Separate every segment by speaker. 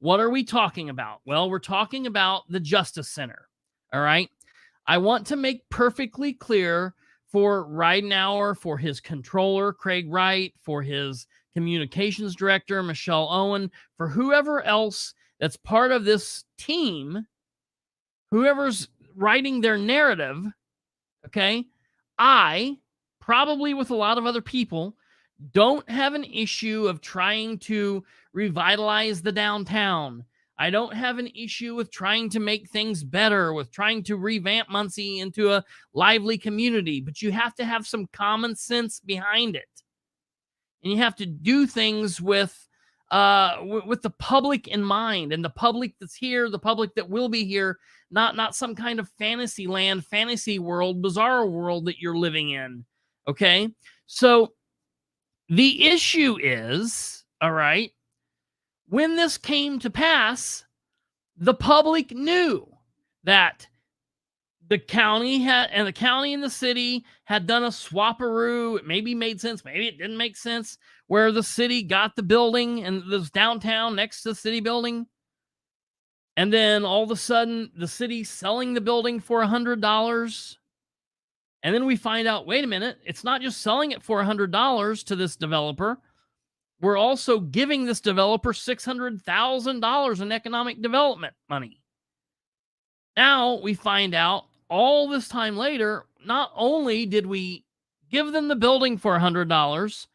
Speaker 1: What are we talking about? Well, we're talking about the Justice Center. All right. I want to make perfectly clear for Ridenour, for his controller, Craig Wright, for his communications director, Michelle Owen, for whoever else that's part of this team, whoever's writing their narrative, okay, I, probably with a lot of other people, don't have an issue of trying to revitalize the downtown. I don't have an issue with trying to make things better, with trying to revamp Muncie into a lively community, but you have to have some common sense behind it. And you have to do things with the public in mind, and the public that's here, the public that will be here, not some kind of fantasy land, fantasy world, bizarre world that you're living in. Okay? So the issue is, all right, when this came to pass, the public knew that the county and the city had done a swapperoo. It maybe made sense, maybe it didn't make sense, where the city got the building and this downtown next to the city building. And then all of a sudden, the city's selling the building for $100. And then we find out, wait a minute, it's not just selling it for $100 to this developer. We're also giving this developer $600,000 in economic development money. Now we find out all this time later, not only did we give them the building for $100,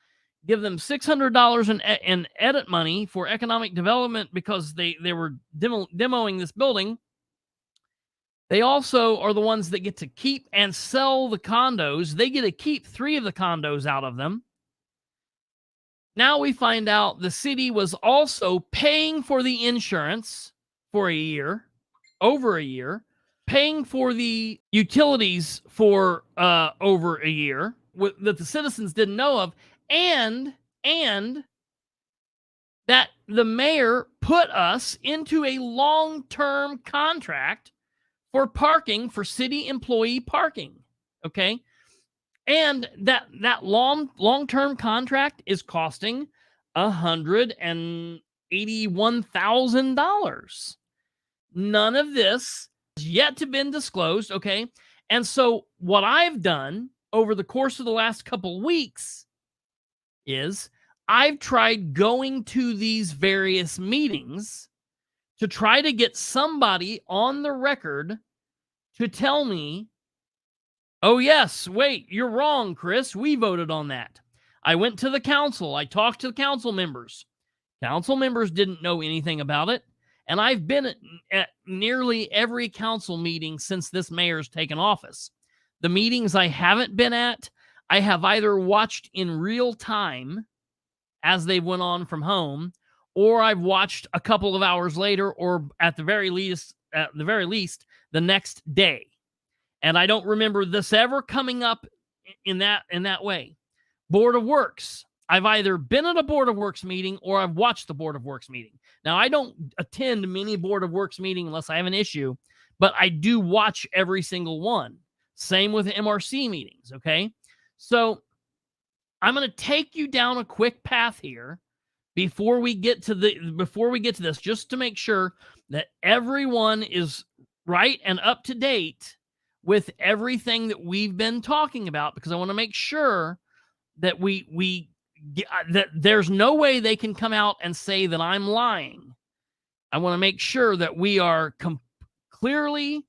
Speaker 1: give them $600 in edit money for economic development because they were demoing this building, they also are the ones that get to keep and sell the condos. They get to keep 3 of the condos out of them. Now we find out the city was also paying for the insurance for a year, over a year, paying for the utilities for over a year that the citizens didn't know of, and that the mayor put us into a long-term contract for parking, for city employee parking, okay? And that long-term contract is costing $181,000. None of this has yet to been disclosed, okay? And so what I've done over the course of the last couple weeks is I've tried going to these various meetings to try to get somebody on the record to tell me, oh, yes, wait, you're wrong, Chris. We voted on that. I went to the council. I talked to the council members. Council members didn't know anything about it. And I've been at nearly every council meeting since this mayor's taken office. The meetings I haven't been at, I have either watched in real time as they went on from home, or I've watched a couple of hours later, or at the very least, the next day. And I don't remember this ever coming up in that way. Board of Works. I've either been at a Board of Works meeting or I've watched the Board of Works meeting. Now, I don't attend many Board of Works meetings unless I have an issue, but I do watch every single one. Same with MRC meetings, okay? So I'm going to take you down a quick path here before we get to this, just to make sure that everyone is right and up to date with everything that we've been talking about, because I want to make sure that that there's no way they can come out and say that I'm lying. I want to make sure that we are clearly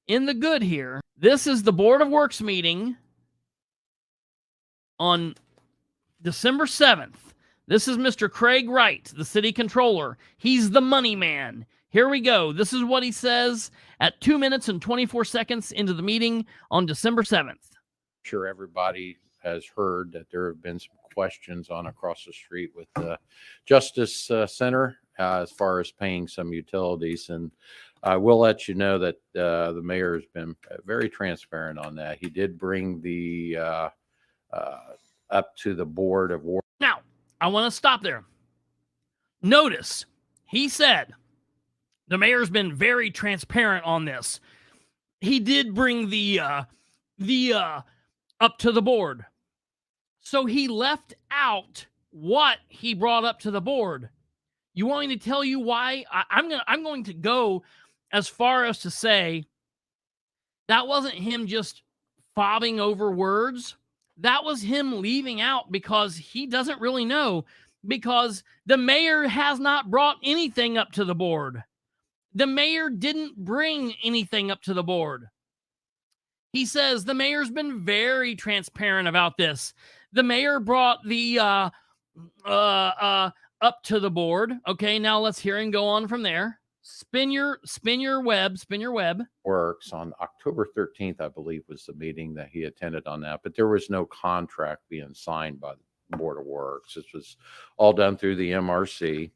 Speaker 1: in the good here. This is the Board of Works meeting on December 7th. This is Mr. Craig Wright, the city controller. He's the money man. Here we go. This is what he says at 2 minutes and 24 seconds into the meeting on December 7th.
Speaker 2: Sure, everybody has heard that there have been some questions on across the street with the Justice Center as far as paying some utilities. And I will let you know that the mayor has been very transparent on that. He did bring the up to the Board of Works.
Speaker 1: Now, I want to stop there. Notice, he said, the mayor's been very transparent on this. He did bring the up to the board. So he left out what he brought up to the board. You want me to tell you why? I'm going to go as far as to say that wasn't him just fobbing over words. That was him leaving out because he doesn't really know, because the mayor has not brought anything up to the board. The mayor didn't bring anything up to the board. He says the mayor's been very transparent about this. The mayor brought the up to the board. Okay, now let's hear him go on from there. Spin your web.
Speaker 2: Works on October 13th, I believe, was the meeting that he attended on that, but there was no contract being signed by the Board of Works. This was all done through the MRC.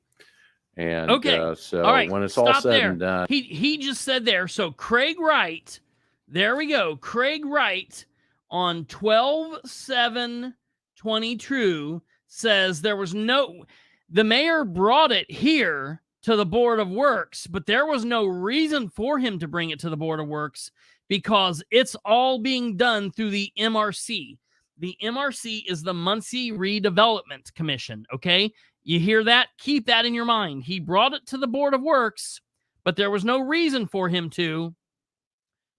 Speaker 2: And
Speaker 1: okay,
Speaker 2: so
Speaker 1: all right,
Speaker 2: when it's all said
Speaker 1: there.
Speaker 2: and done,
Speaker 1: he just said there. So Craig Wright, there we go. Craig Wright on 12/7/22 says there was no, the mayor brought it here to the Board of Works, but there was no reason for him to bring it to the Board of Works because it's all being done through the MRC. The MRC is the Muncie Redevelopment Commission, okay? You hear that? Keep that in your mind. He brought it to the Board of Works, but there was no reason for him to,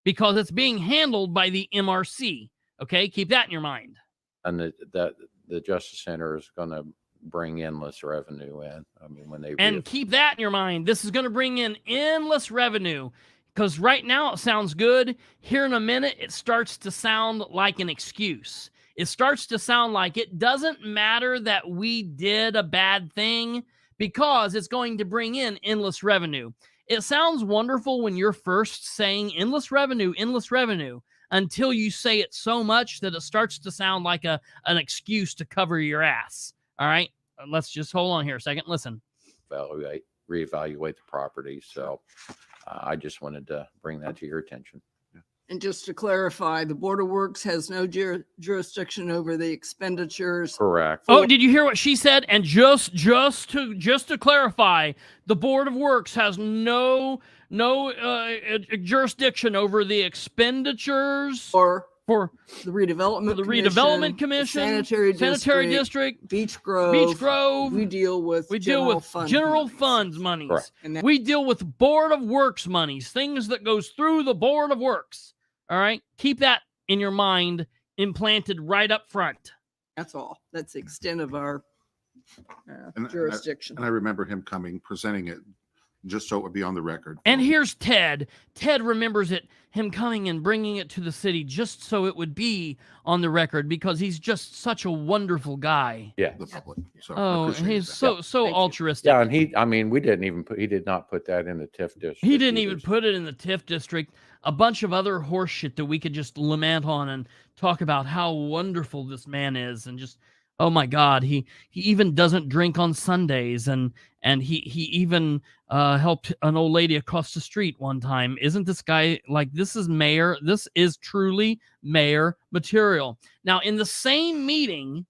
Speaker 1: because it's being handled by the MRC, okay? Keep that in your mind.
Speaker 2: and the Justice Center is going to bring endless revenue in. I mean, when they
Speaker 1: keep that in your mind. This is going to bring in endless revenue, because right now it sounds good. Here in a minute, it starts to sound like an excuse. It starts to sound like it doesn't matter that we did a bad thing because it's going to bring in endless revenue. It sounds wonderful when you're first saying endless revenue, until you say it so much that it starts to sound like an excuse to cover your ass. All right, let's just hold on here a second. Listen.
Speaker 2: reevaluate the property. So I just wanted to bring that to your attention.
Speaker 3: And just to clarify, the Board of Works has no jurisdiction over the expenditures.
Speaker 2: Correct.
Speaker 1: Oh, did you hear what she said? And just to clarify, the Board of Works has no jurisdiction over the expenditures
Speaker 3: Or
Speaker 1: for
Speaker 3: the redevelopment
Speaker 1: commission,
Speaker 3: sanitary
Speaker 1: district,
Speaker 3: Beach Grove.
Speaker 1: We deal with general funds monies.
Speaker 2: Correct.
Speaker 3: And
Speaker 1: We deal with Board of Works monies, things that goes through the Board of Works. All right, keep that in your mind, implanted right up front.
Speaker 3: that's all. That's the extent of our
Speaker 4: And
Speaker 3: jurisdiction.
Speaker 4: And I remember him coming, presenting it, just so it would be on the record.
Speaker 1: And here's Ted. Ted remembers it, him coming and bringing it to the city just so it would be on the record, because he's just such a wonderful guy.
Speaker 2: Yeah.
Speaker 4: The public. So I
Speaker 1: Oh,
Speaker 4: appreciate
Speaker 1: he's
Speaker 4: that.
Speaker 1: so
Speaker 3: Thank you.
Speaker 1: altruistic.
Speaker 2: Yeah, and we didn't even he did not put that in the TIF district.
Speaker 1: He didn't even
Speaker 2: either.
Speaker 1: put it in the TIF district. A bunch of other horse shit that we could just lament on and talk about how wonderful this man is, and just, oh my God, he even doesn't drink on Sundays, and he even helped an old lady across the street one time. Isn't this guy like, this is mayor? This is truly mayor material. Now, in the same meeting,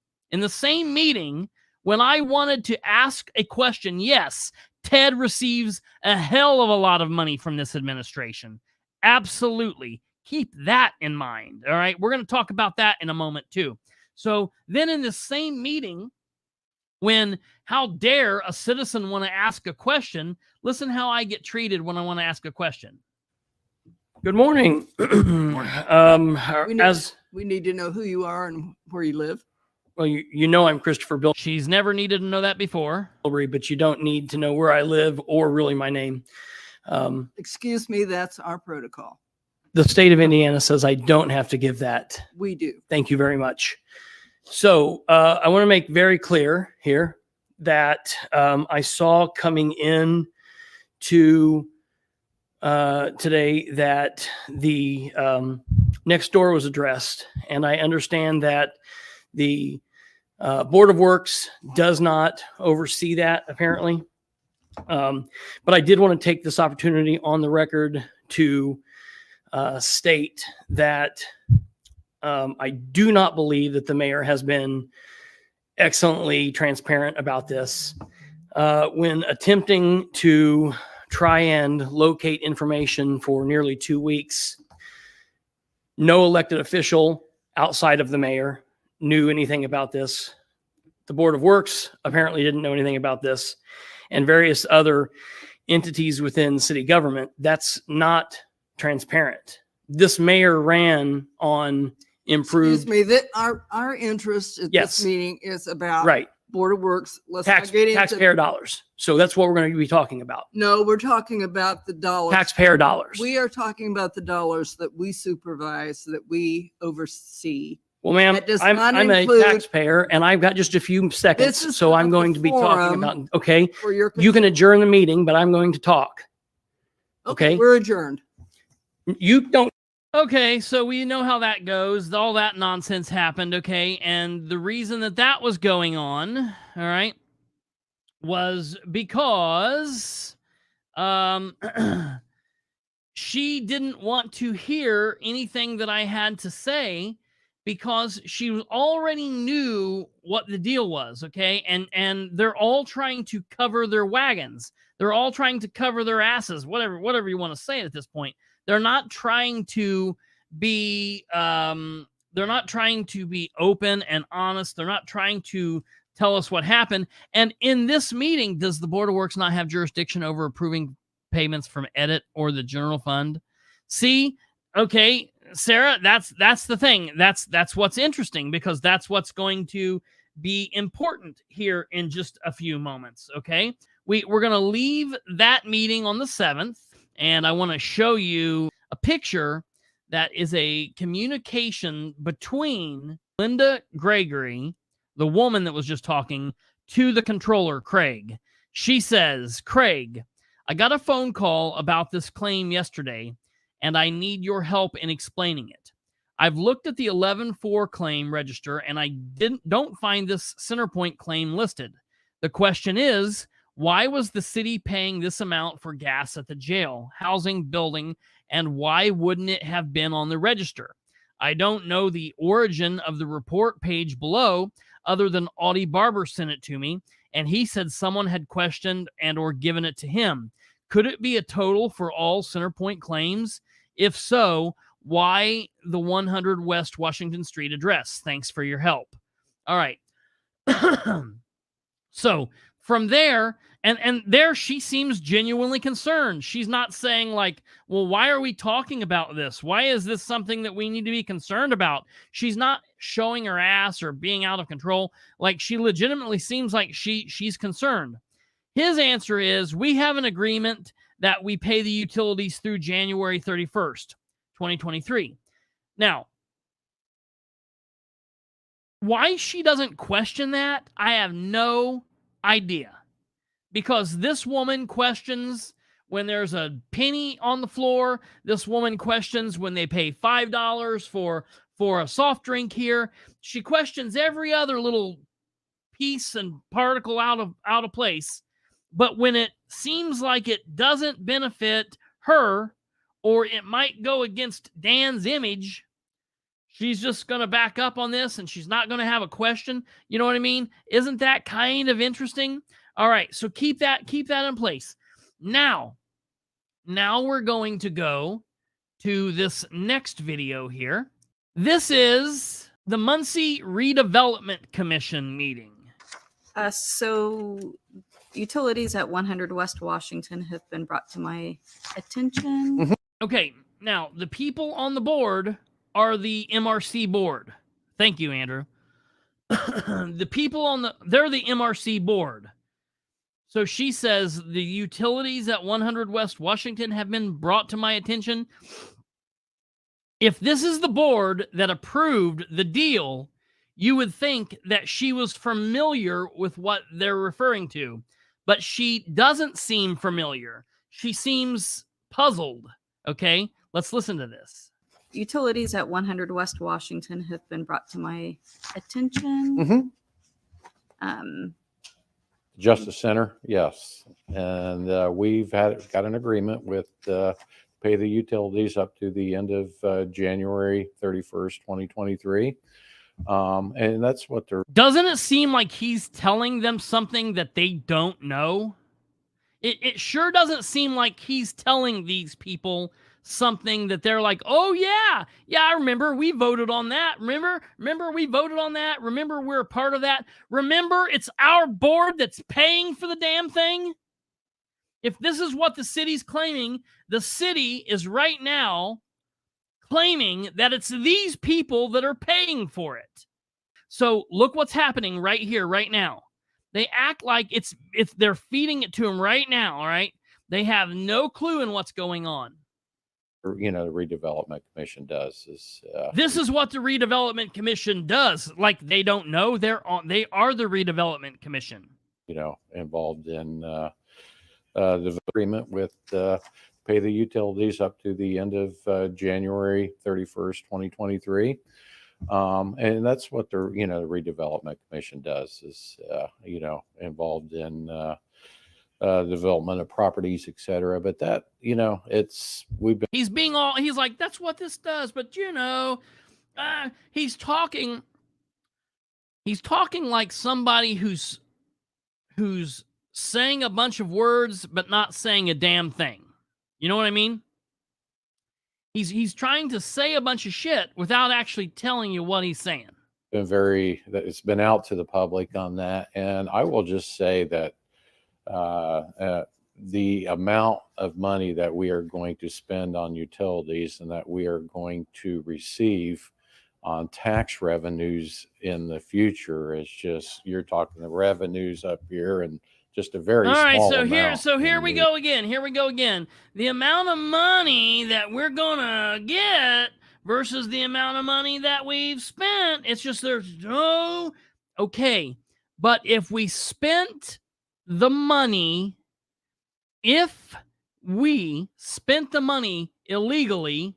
Speaker 1: when I wanted to ask a question, yes, Ted receives a hell of a lot of money from this administration. Absolutely. Keep that in mind. All right. We're going to talk about that in a moment too. So then in the same meeting, when how dare a citizen want to ask a question, listen how I get treated when I want to ask a question. Good morning.
Speaker 3: We need to know who you are and where you live.
Speaker 5: Well, you know I'm Christopher Bill,
Speaker 1: She's never needed to know that before.
Speaker 5: but you don't need to know where I live or really my name.
Speaker 3: Excuse me, that's our protocol.
Speaker 5: The state of Indiana says I don't have to give that.
Speaker 3: We do.
Speaker 5: Thank you very much. So I want to make very clear here that I saw coming in to today that the next door was addressed, and I understand that the Board of Works does not oversee that apparently. But I did want to take this opportunity on the record to state that I do not believe that the mayor has been excellently transparent about this. When attempting to try and locate information for nearly 2 weeks, no elected official outside of the mayor knew anything about this. The Board of Works apparently didn't know anything about this. and various other entities within city government. That's not transparent. This mayor ran on improved.
Speaker 3: Excuse me, that our interest at
Speaker 5: Yes.
Speaker 3: this meeting is about
Speaker 5: Right.
Speaker 3: Board of Works. Let's not get into.
Speaker 5: Taxpayer dollars. So that's what we're going to be talking about.
Speaker 3: No, we're talking about the dollars.
Speaker 5: Taxpayer dollars.
Speaker 3: We are talking about the dollars that we supervise, that we oversee.
Speaker 5: Well, ma'am,
Speaker 3: That does
Speaker 5: I'm
Speaker 3: not
Speaker 5: a
Speaker 3: include-
Speaker 5: taxpayer and I've got just a few
Speaker 3: This
Speaker 5: seconds.
Speaker 3: is
Speaker 5: So
Speaker 3: not
Speaker 5: I'm
Speaker 3: the
Speaker 5: going to be talking
Speaker 3: forum
Speaker 5: about, okay,
Speaker 3: For your.
Speaker 5: you can adjourn the meeting, but I'm going to talk. okay?
Speaker 3: We're adjourned.
Speaker 5: You don't.
Speaker 1: Okay, so we know how that goes. All that nonsense happened, okay? And the reason that that was going on, all right, was because she didn't want to hear anything that I had to say because she already knew what the deal was, okay? And they're all trying to cover their wagons. They're all trying to cover their asses, whatever you want to say at this point. They're not trying to be open and honest. They're not trying to tell us what happened. And in this meeting, does the Board of Works not have jurisdiction over approving payments from Edit or the general fund? See, okay, Sarah, that's the thing. That's what's interesting, because that's what's going to be important here in just a few moments. Okay, we're going to leave that meeting on the 7th. And I want to show you a picture that is a communication between Linda Gregory, the woman that was just talking, to the controller, Craig. She says, "Craig, I got a phone call about this claim yesterday, and I need your help in explaining it. I've looked at the 11-4 claim register, and I don't find this Centerpoint claim listed. The question is, why was the city paying this amount for gas at the jail, housing, building, and why wouldn't it have been on the register? I don't know the origin of the report page below, other than Audie Barber sent it to me, and he said someone had questioned and or given it to him. Could it be a total for all Centerpoint claims? If so, why the 100 West Washington Street address? Thanks for your help." All right. So from there, and there she seems genuinely concerned. She's not saying like, well, why are we talking about this? Why is this something that we need to be concerned about? She's not showing her ass or being out of control. Like, she legitimately seems like she's concerned. His answer is, we have an agreement that we pay the utilities through January 31st, 2023. Now, why she doesn't question that, I have no idea. Because this woman questions when there's a penny on the floor. This woman questions when they pay $5 for a soft drink here. She questions every other little piece and particle out of place. But when it seems like it doesn't benefit her, or it might go against Dan's image, she's just going to back up on this, and she's not going to have a question. You know what I mean? Isn't that kind of interesting? All right, so keep that in place. Now we're going to go to this next video here. This is the Muncie Redevelopment Commission meeting.
Speaker 6: So utilities at 100 West Washington have been brought to my attention.
Speaker 1: Okay, now the people on the board are the MRC board. Thank you, Andrew. The people they're the MRC board. So she says the utilities at 100 West Washington have been brought to my attention. If this is the board that approved the deal, you would think that she was familiar with what they're referring to, but she doesn't seem familiar. She seems puzzled. Okay, let's listen to this.
Speaker 6: Utilities at 100 West Washington have been brought to my attention.
Speaker 2: Justice Center, yes. And we've got an agreement with pay the utilities up to the end of January 31st, 2023. And that's what they're...
Speaker 1: Doesn't it seem like he's telling them something that they don't know? It sure doesn't seem like he's telling these people something that they're like, oh yeah, I remember we voted on that. Remember we voted on that. Remember we're a part of that. Remember it's our board that's paying for the damn thing. If this is what the city's claiming, the city is right now claiming that it's these people that are paying for it. So look what's happening right here, right now. They act like it's they're feeding it to them right now, all right? They have no clue in what's going on.
Speaker 2: Or, the redevelopment commission does is
Speaker 1: This is what the redevelopment commission does. Like they don't know they are the redevelopment commission.
Speaker 2: involved in the agreement with pay the utilities up to the end of January 31st, 2023. And that's what the redevelopment commission does is involved in development of properties, etc. But that
Speaker 1: He's like, that's what this does, but he's talking like somebody who's saying a bunch of words but not saying a damn thing. You know what I mean? He's trying to say a bunch of shit without actually telling you what he's saying.
Speaker 2: It's been out to the public on that, and I will just say that the amount of money that we are going to spend on utilities and that we are going to receive on tax revenues in the future is just, you're talking the revenues up here and just a very small amount.
Speaker 1: Here we go again. The amount of money that we're gonna get versus the amount of money that we've spent. It's just there's no okay. But if we spent the money, if we spent the money illegally,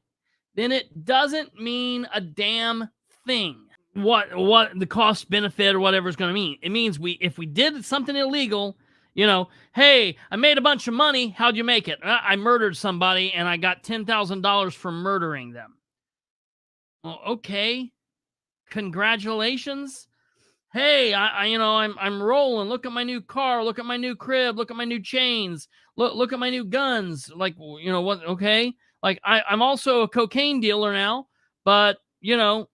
Speaker 1: then it doesn't mean a damn thing. What the cost benefit or whatever is going to mean. It means if we did something illegal, hey, I made a bunch of money. How'd you make it? I murdered somebody and I got $10,000 for murdering them. Well, okay. Congratulations. Hey, I'm rolling. Look at my new car. Look at my new crib. Look at my new chains. Look at my new guns. Like, what? Okay. Like I'm also a cocaine dealer now, but you know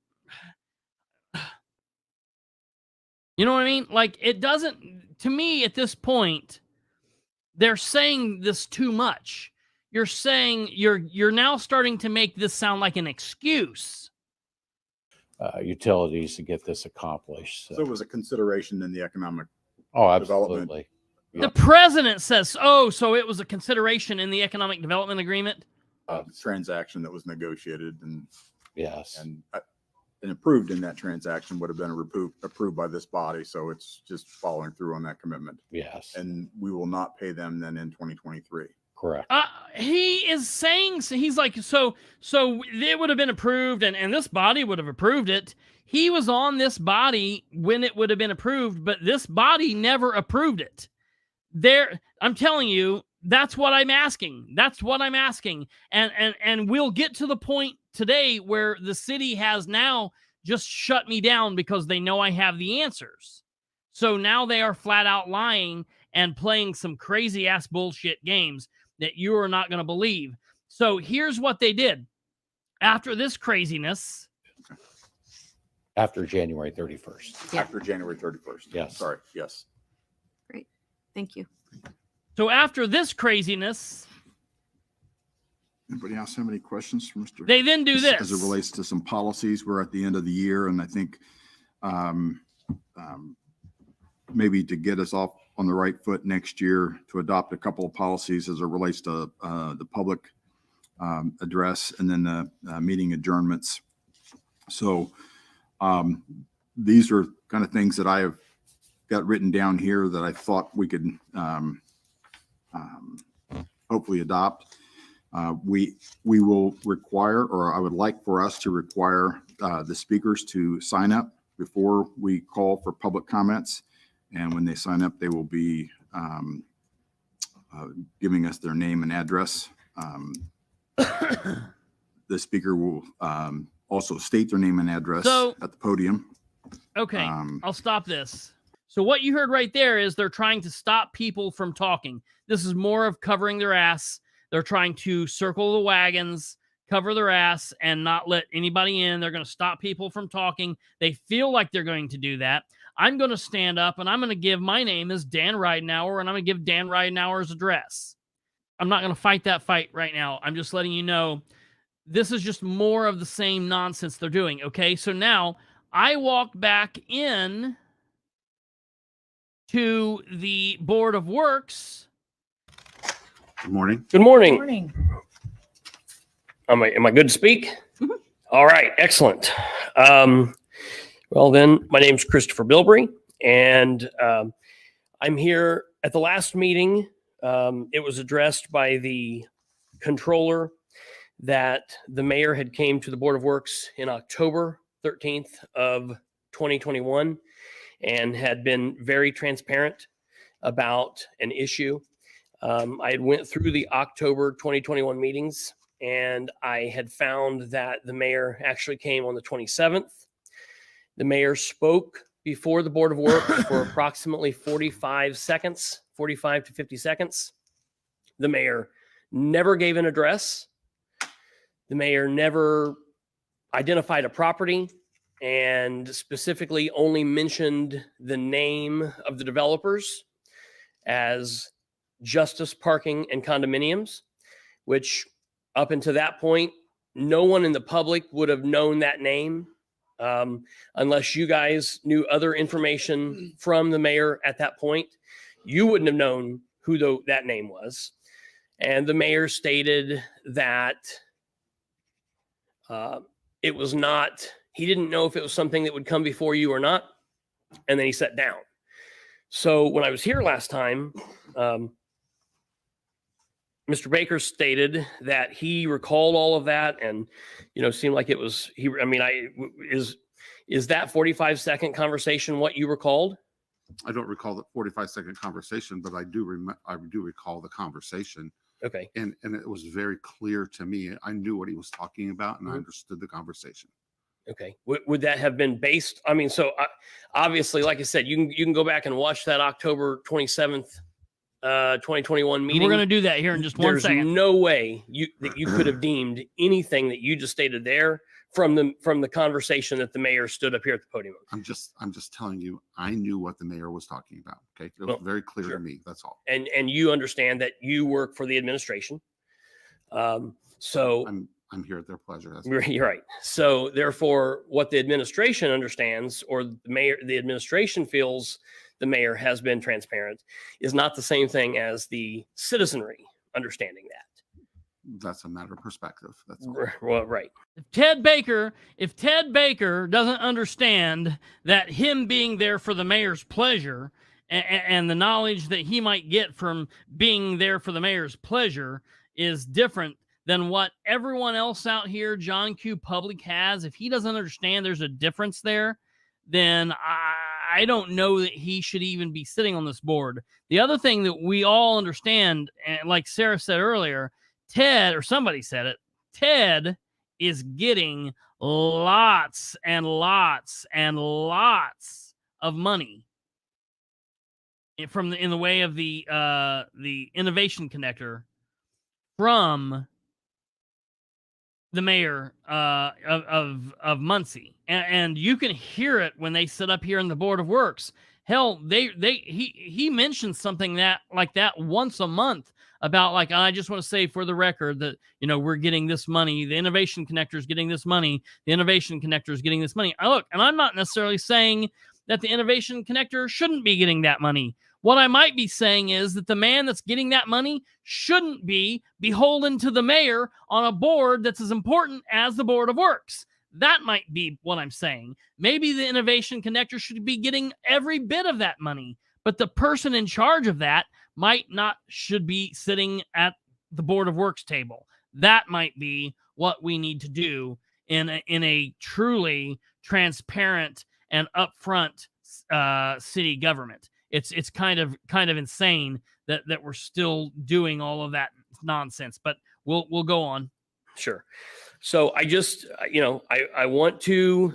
Speaker 1: what I mean? Like it doesn't, to me at this point, they're saying this too much. You're saying you're now starting to make this sound like an excuse.
Speaker 2: Utilities to get this accomplished.
Speaker 7: So it was a consideration in the economic
Speaker 2: absolutely.
Speaker 7: development.
Speaker 1: The president says, so it was a consideration in the economic development agreement.
Speaker 7: Transaction that was negotiated and
Speaker 2: Yes.
Speaker 7: and approved in that transaction would have been approved by this body. So it's just following through on that commitment.
Speaker 2: Yes.
Speaker 7: And we will not pay them then in 2023.
Speaker 2: Correct.
Speaker 1: He is saying, so he's like, so it would have been approved and this body would have approved it. He was on this body when it would have been approved, but this body never approved it. I'm telling you, that's what I'm asking. And we'll get to the point today where the city has now just shut me down because they know I have the answers. So now they are flat out lying and playing some crazy ass bullshit games that you are not going to believe. So here's what they did. After this craziness.
Speaker 2: After January 31st.
Speaker 6: Yeah.
Speaker 7: After January 31st.
Speaker 2: Yes.
Speaker 7: Sorry. Yes.
Speaker 6: Great. Thank you.
Speaker 1: So after this craziness.
Speaker 4: Anybody else have any questions for Mr.?
Speaker 1: They then do this.
Speaker 4: As it relates to some policies, we're at the end of the year, and I think maybe to get us off on the right foot next year, to adopt a couple of policies as it relates to the public address and then the meeting adjournments. So these are kind of things that I have got written down here that I thought we could hopefully adopt. We will require, or I would like for us to require the speakers to sign up before we call for public comments. And when they sign up, they will be giving us their name and address. The speaker will also state their name and address at the podium.
Speaker 1: Okay, I'll stop this. So what you heard right there is they're trying to stop people from talking. This is more of covering their ass. They're trying to circle the wagons, cover their ass, and not let anybody in. They're going to stop people from talking. They feel like they're going to do that. I'm going to stand up and I'm going to give, my name is Dan Ridenour, and I'm going to give Dan Ridenour's address. I'm not going to fight that fight right now. I'm just letting you know this is just more of the same nonsense they're doing. Okay, so now I walk back in to the Board of Works.
Speaker 8: Good morning.
Speaker 5: Good morning. Am I good to speak? All right, excellent. Well then, my name's Christopher Bilbrey, and I'm here at the last meeting. It was addressed by the controller that the mayor had came to the Board of Works in October 13th of 2021 and had been very transparent about an issue. I had went through the October 2021 meetings, and I had found that the mayor actually came on the 27th. The mayor spoke before the Board of Works for approximately 45 seconds, 45 to 50 seconds. The mayor never gave an address. The mayor never identified a property, and specifically only mentioned the name of the developers as Justice Parking and Condominiums, which up until that point, no one in the public would have known that name unless you guys knew other information from the mayor at that point. You wouldn't have known who that name was. And the mayor stated that it was not, he didn't know if it was something that would come before you or not. And then he sat down. So when I was here last time, Mr. Baker stated that he recalled all of that, and seemed like it was is that 45-second conversation what you recalled?
Speaker 8: I don't recall the 45-second conversation, but I do recall the conversation.
Speaker 5: Okay.
Speaker 8: And it was very clear to me. I knew what he was talking about, and I understood the conversation.
Speaker 5: Okay. Would that have been based? Obviously, like I said, you can go back and watch that October 27th, 2021 meeting.
Speaker 1: We're going to do that here in just one second.
Speaker 5: There's no way that you could have deemed anything that you just stated there from the conversation that the mayor stood up here at the podium.
Speaker 8: I'm just telling you, I knew what the mayor was talking about. Okay. It was very clear to me. That's all.
Speaker 5: And you understand that you work for the administration. So
Speaker 8: I'm here at their pleasure.
Speaker 5: You're right. So therefore, what the administration understands, or the administration feels the mayor has been transparent, is not the same thing as the citizenry understanding that.
Speaker 8: That's a matter of perspective. That's all.
Speaker 5: Well, right.
Speaker 1: If Ted Baker doesn't understand that him being there for the mayor's pleasure and the knowledge that he might get from being there for the mayor's pleasure is different than what everyone else out here, John Q. Public, has, if he doesn't understand there's a difference there, then I don't know that he should even be sitting on this board. The other thing that we all understand, and like Sarah said earlier, Ted, or somebody said it, Ted is getting lots and lots and lots of money in the way of the innovation connector from the mayor of Muncie, and you can hear it when they sit up here in the Board of Works. Hell, he mentions something like that once a month about, like, I just want to say for the record that we're getting this money, the innovation connector is getting this money, the innovation connector is getting this money. Look, and I'm not necessarily saying that the innovation connector shouldn't be getting that money. What I might be saying is that the man that's getting that money shouldn't be beholden to the mayor on a board that's as important as the Board of Works. That might be what I'm saying. Maybe the innovation connector should be getting every bit of that money, but the person in charge of that should be sitting at the Board of Works table. That might be what we need to do in a truly transparent and upfront city government. It's kind of insane that we're still doing all of that nonsense, but we'll go on.
Speaker 5: Sure. So I just, I want to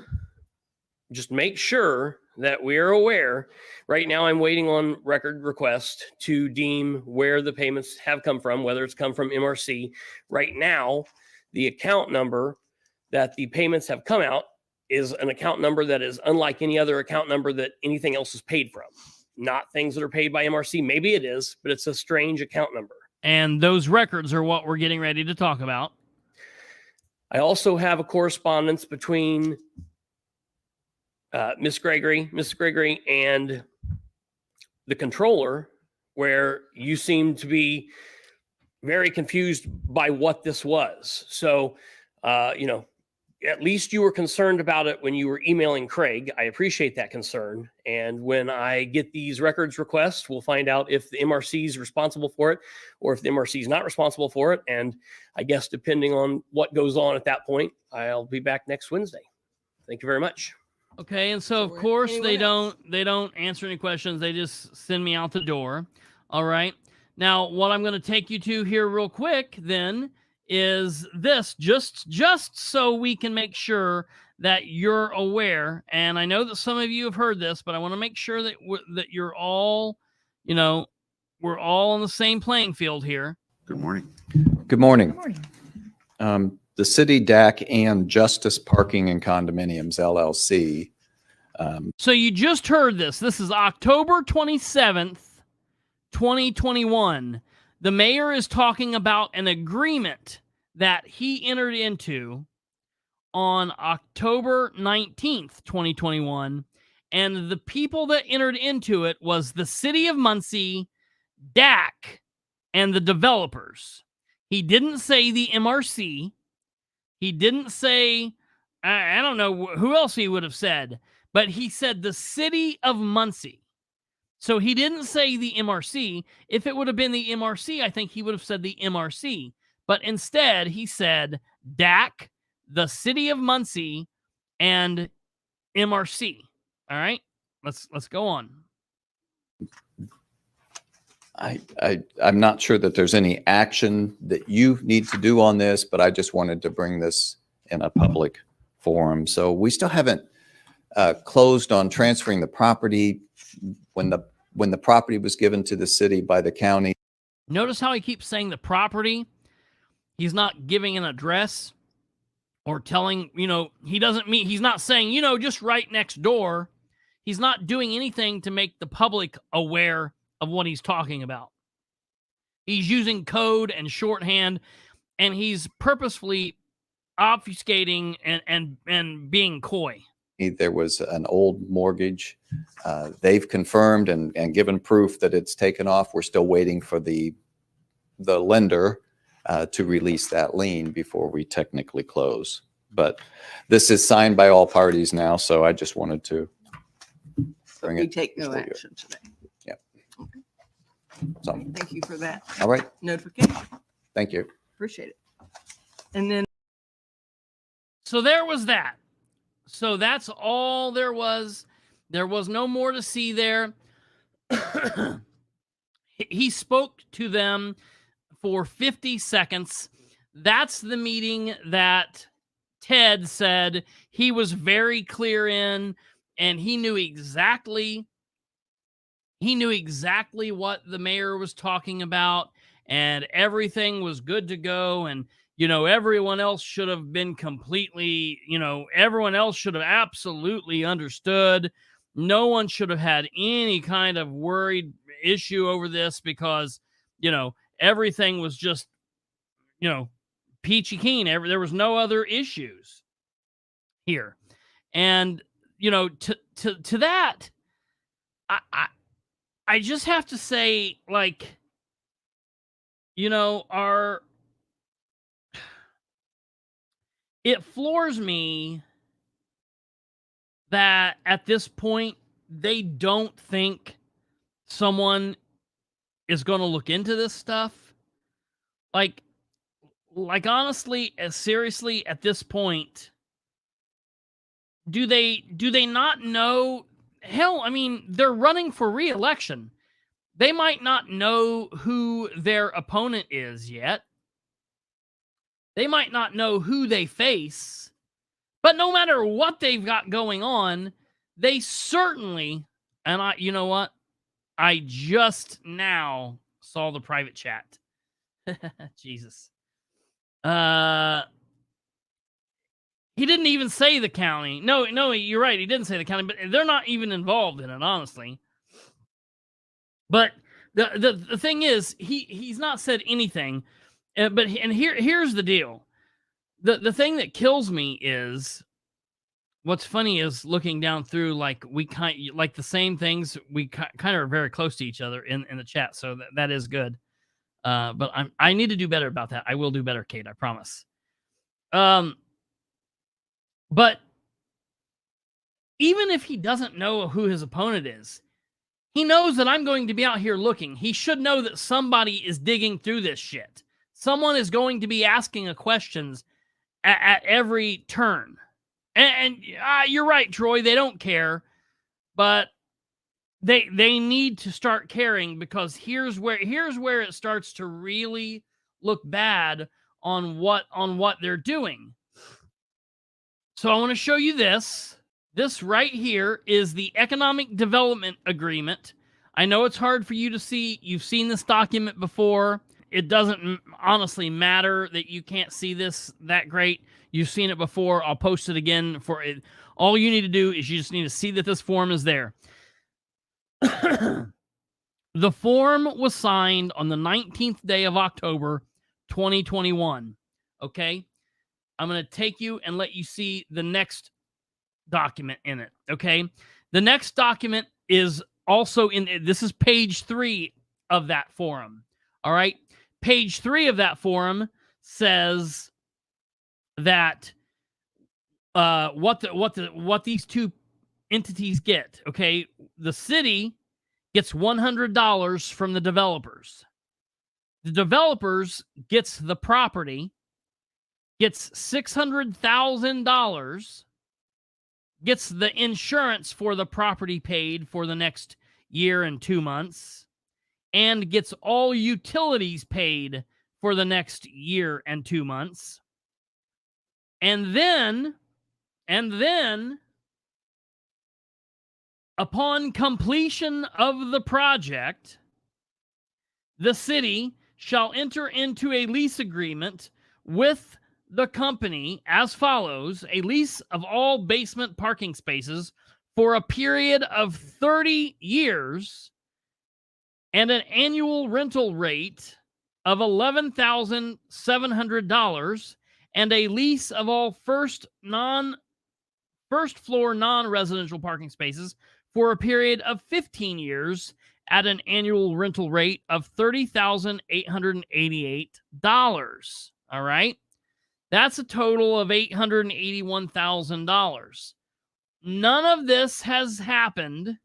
Speaker 5: just make sure that we are aware. Right now, I'm waiting on record request to deem where the payments have come from, whether it's come from MRC. Right now, the account number that the payments have come out is an account number that is unlike any other account number that anything else is paid from. Not things that are paid by MRC. Maybe it is, but it's a strange account number.
Speaker 1: And those records are what we're getting ready to talk about.
Speaker 5: I also have a correspondence between Miss Gregory, and the controller, where you seem to be very confused by what this was. So, at least you were concerned about it when you were emailing Craig. I appreciate that concern. And when I get these records requests, we'll find out if the MRC is responsible for it or if the MRC is not responsible for it. And I guess depending on what goes on at that point, I'll be back next Wednesday. Thank you very much.
Speaker 1: Okay, and so of
Speaker 3: So
Speaker 1: course
Speaker 3: anyone
Speaker 1: they don't answer any questions. They just send me out the door. All right. Now, what I'm going to take you to here real quick then is this, just so we can make sure that you're aware. And I know that some of you have heard this, but I want to make sure that that you're all, we're all on the same playing field here.
Speaker 8: Good morning.
Speaker 9: Good morning. The City DAC and Justice Parking and Condominiums, LLC.
Speaker 1: So you just heard this. This is October 27th, 2021. The mayor is talking about an agreement that he entered into on October 19th, 2021. And the people that entered into it was the City of Muncie, DAC, and the developers. He didn't say the MRC. He didn't say, I don't know who else he would have said, but he said the City of Muncie. So he didn't say the MRC. If it would have been the MRC, I think he would have said the MRC. But instead, he said DAC, the City of Muncie, and MRC. All right, let's go on.
Speaker 9: I'm not sure that there's any action that you need to do on this, but I just wanted to bring this in a public forum. So we still haven't closed on transferring the property. When the property was given to the city by the county.
Speaker 1: Notice how he keeps saying the property. He's not giving an address or telling, he doesn't mean, he's not saying, just right next door. He's not doing anything to make the public aware of what he's talking about. He's using code and shorthand, and he's purposefully obfuscating and being coy.
Speaker 9: There was an old mortgage. They've confirmed and given proof that it's taken off. We're still waiting for the lender to release that lien before we technically close. But this is signed by all parties now, so I just wanted to bring
Speaker 3: We
Speaker 9: it.
Speaker 3: take no
Speaker 9: before you.
Speaker 3: action today.
Speaker 9: So,
Speaker 3: Thank you for that
Speaker 9: all right.
Speaker 3: notification.
Speaker 9: Thank you.
Speaker 3: Appreciate it. And then
Speaker 1: So there was that. So that's all there was. There was no more to see there. He spoke to them for 50 seconds. That's the meeting that Ted said he was very clear in, and he knew exactly what the mayor was talking about, and everything was good to go. And everyone else should have been completely, everyone else should have absolutely understood. No one should have had any kind of worried issue over this because, everything was just, peachy keen. There was no other issues here. And, to that, I just have to say, it floors me that at this point, they don't think someone is going to look into this stuff. Like honestly, as seriously at this point, do they not know? Hell, I mean, they're running for re-election. They might not know who their opponent is yet. They might not know who they face, but no matter what they've got going on, They certainly, and you know what? I just now saw the private chat. Jesus. He didn't even say the county. No, you're right. He didn't say the county, but they're not even involved in it, honestly. But the thing is, he's not said anything. Here's the deal. The thing that kills me is, what's funny is looking down through, like, we like the same things. We kind of are very close to each other in the chat, so that is good. But I need to do better about that. I will do better, Kate. I promise. But even if he doesn't know who his opponent is, he knows that I'm going to be out here looking. He should know that somebody is digging through this shit. Someone is going to be asking questions at every turn. And you're right, Troy. They don't care, but they need to start caring, because here's where it starts to really look bad on what they're doing. So I want to show you this. This right here is the Economic Development Agreement. I know it's hard for you to see. You've seen this document before. It doesn't honestly matter that you can't see this that great. You've seen it before. I'll post it again for it. All you need to do is you just need to see that this form is there. The form was signed on the 19th day of October, 2021. Okay? I'm going to take you and let you see the next document in it. Okay? The next document is also this is page 3 of that forum. All right? Page 3 of that forum says that what these two entities get. Okay? The city gets $100 from the developers. The developers gets the property, gets $600,000, gets the insurance for the property paid for the next year and 2 months, and gets all utilities paid for the next year and 2 months. And then, upon completion of the project, the city shall enter into a lease agreement with the company as follows: a lease of all basement parking spaces for a period of 30 years and an annual rental rate of $11,700, and a lease of all first floor non-residential parking spaces for a period of 15 years at an annual rental rate of $30,888. All right? That's a total of $881,000. None of this has happened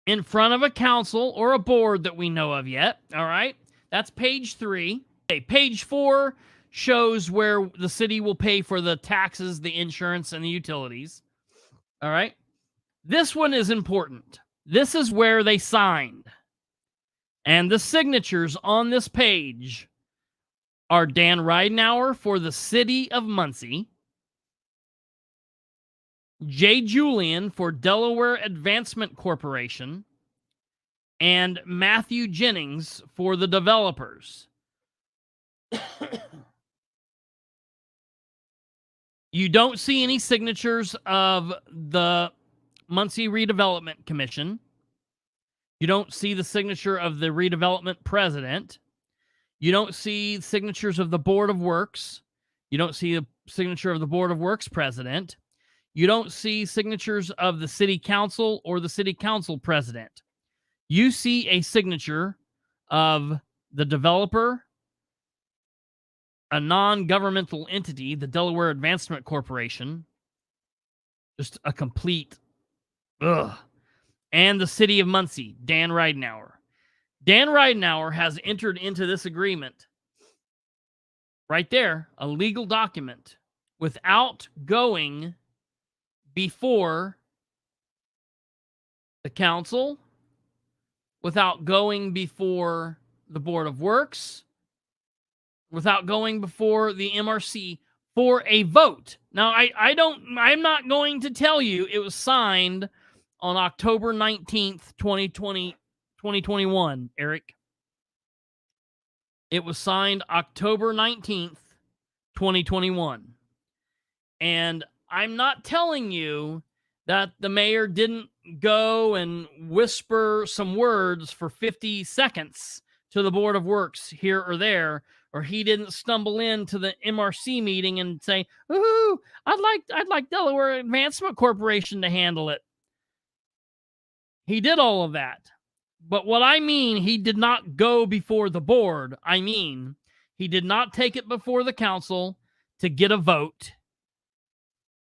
Speaker 1: in front of a council or a board that we know of yet. All right? That's page 3. Okay, page 4 shows where the city will pay for the taxes, the insurance, and the utilities. All right? This one is important. This is where they signed. And the signatures on this page are Dan Ridenour for the city of Muncie, Jay Julian for Delaware Advancement Corporation, and Matthew Jennings for the developers. You don't see any signatures of the Muncie Redevelopment Commission. You don't see the signature of the redevelopment president. You don't see signatures of the Board of Works. You don't see a signature of the Board of Works president. You don't see signatures of the city council or the city council president. You see a signature of the developer, a non-governmental entity, the Delaware Advancement Corporation, just a complete and the city of Muncie, Dan Ridenour. Dan Ridenour has entered into this agreement right there, a legal document, without going before the council, without going before the Board of Works, without going before the MRC for a vote. Now, I'm not going to tell you it was signed on October 19th, 2021, Eric. It was signed October 19th, 2021. And I'm not telling you that the mayor didn't go and whisper some words for 50 seconds to the Board of Works here or there, or he didn't stumble into the MRC meeting and say, "Ooh, I'd like Delaware Advancement Corporation to handle it." He did all of that. But what I mean, he did not go before the board. I mean, he did not take it before the council to get a vote.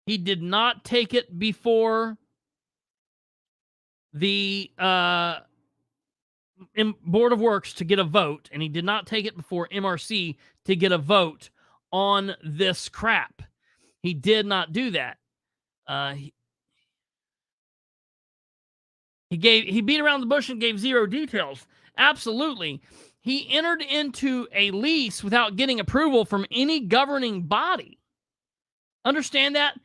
Speaker 1: He did not take it before the Board of Works to get a vote, and he did not take it before MRC to get a vote on this crap. He did not do that. He beat around the bush and gave zero details. Absolutely. He entered into a lease without getting approval from any governing body. Understand that?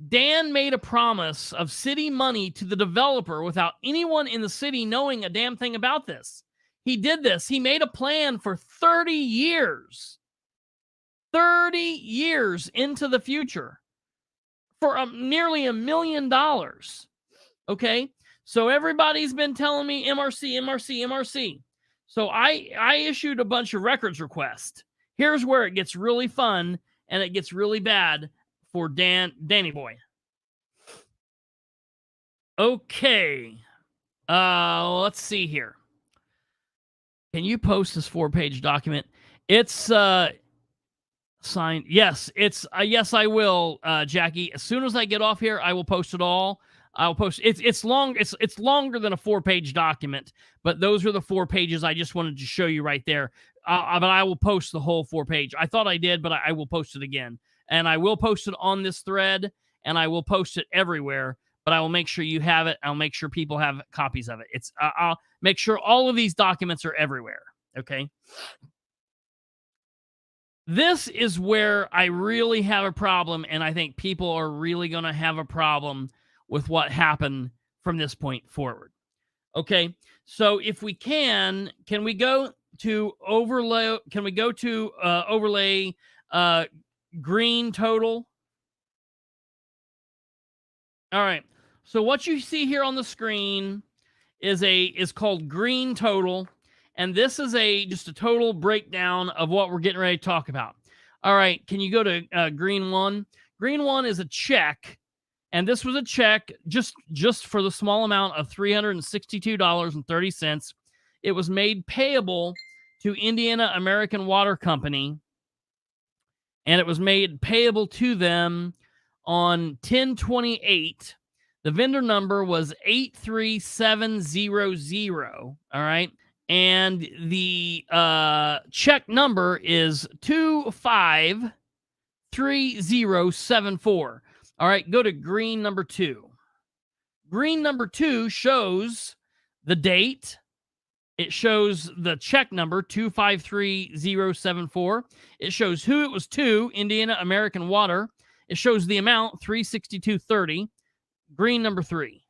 Speaker 1: Dan made a promise of city money to the developer without anyone in the city knowing a damn thing about this. He did this. He made a plan for 30 years. 30 years into the future for nearly $1 million. Okay? So everybody's been telling me MRC. So I issued a bunch of records requests. Here's where it gets really fun and it gets really bad for Danny Boy. Okay. Let's see here. Can you post this 4-page document? It's signed. Yes, it's yes, I will, Jackie. As soon as I get off here, I will post it all. I'll post it's long. It's longer than a 4-page document, but those are the 4 pages I just wanted to show you right there. But I will post the whole 4-page. I thought I did, but I will post it again. And I will post it on this thread, and I will post it everywhere, but I will make sure you have it. I'll make sure people have copies of it. I'll make sure all of these documents are everywhere, okay? This is where I really have a problem, and I think people are really going to have a problem with what happened from this point forward. Okay, so if we can we go to overlay? Can we go to overlay green total? All right. So what you see here on the screen is called green total, and this is just a total breakdown of what we're getting ready to talk about. All right. Can you go to green one? Green one is a check. And this was a check just for the small amount of $362.30. It was made payable to Indiana American Water Company, and it was made payable to them on 10/28. The vendor number was 83700. All right. And the check number is 253074. All right, go to green number 2. Green number 2 shows the date. It shows the check number 253074. It shows who it was to, Indiana American Water. It shows the amount, $362.30. Green number 3.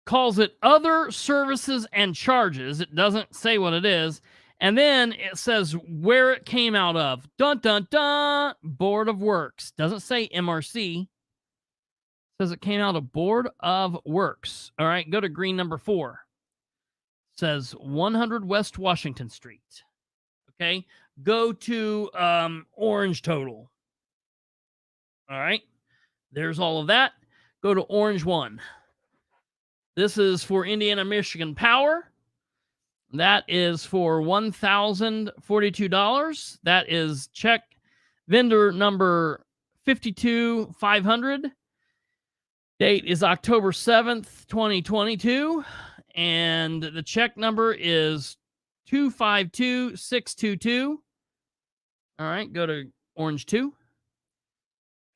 Speaker 1: Calls it other services and charges. It doesn't say what it is. And then it says where it came out of. Dun, dun, dun. Board of Works. Doesn't say MRC. It says it came out of Board of Works. All right, go to green number 4. It says 100 West Washington Street. Okay, go to orange total. All right, there's all of that. Go to orange 1. This is for Indiana Michigan Power. That is for $1,042. That is check vendor number 52500. Date is October 7th, 2022. And the check number is 252622. All right, go to orange 2.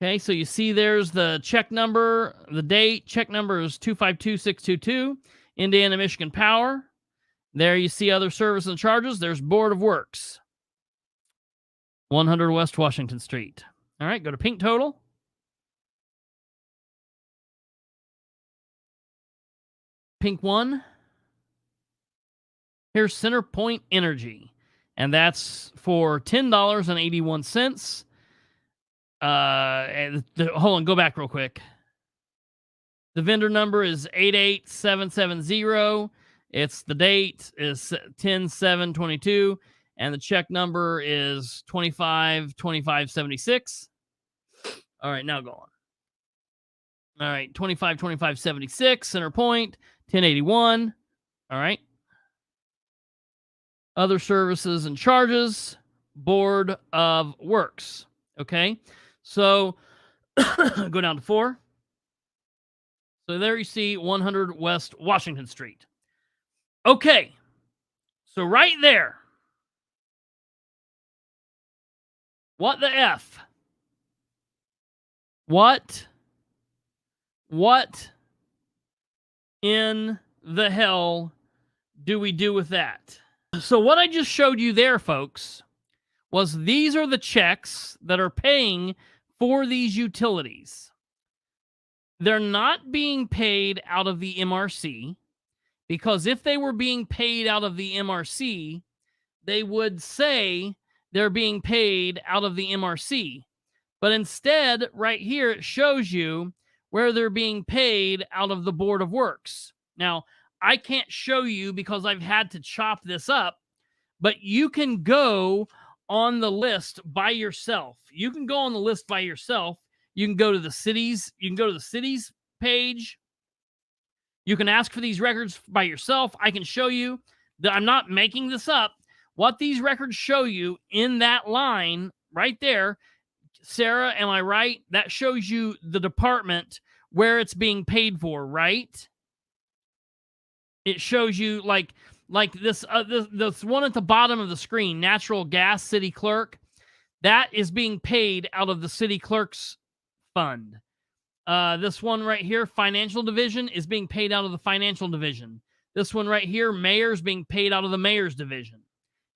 Speaker 1: Okay, so you see there's the check number, the date. Check number is 252622. Indiana Michigan Power. There you see other services and charges. There's Board of Works. 100 West Washington Street. All right, go to pink total. Pink 1. Here's CenterPoint Energy, and that's for $10.81. Hold on, go back real quick. The vendor number is 88770. It's the date is 10/7/22, and the check number is 252576. All right, now go on. All right, 252576, CenterPoint, 1081. All right. Other services and charges, Board of Works. Okay, so go down to 4. So there you see 100 West Washington Street. Okay, so right there, what the F? What in the hell do we do with that? So what I just showed you there, folks, was these are the checks that are paying for these utilities. They're not being paid out of the MRC, because if they were being paid out of the MRC, they would say they're being paid out of the MRC. But instead, right here, it shows you where they're being paid out of the Board of Works. Now, I can't show you because I've had to chop this up, but you can go on the list by yourself. You can go on the list by yourself. You can go to the cities. You can go to the cities page. You can ask for these records by yourself. I can show you that I'm not making this up. What these records show you in that line right there, Sarah, am I right? That shows you the department where it's being paid for, right? It shows you like this one at the bottom of the screen, natural gas city clerk. That is being paid out of the city clerk's fund. This one right here, financial division, is being paid out of the financial division. This one right here, mayor's being paid out of the mayor's division.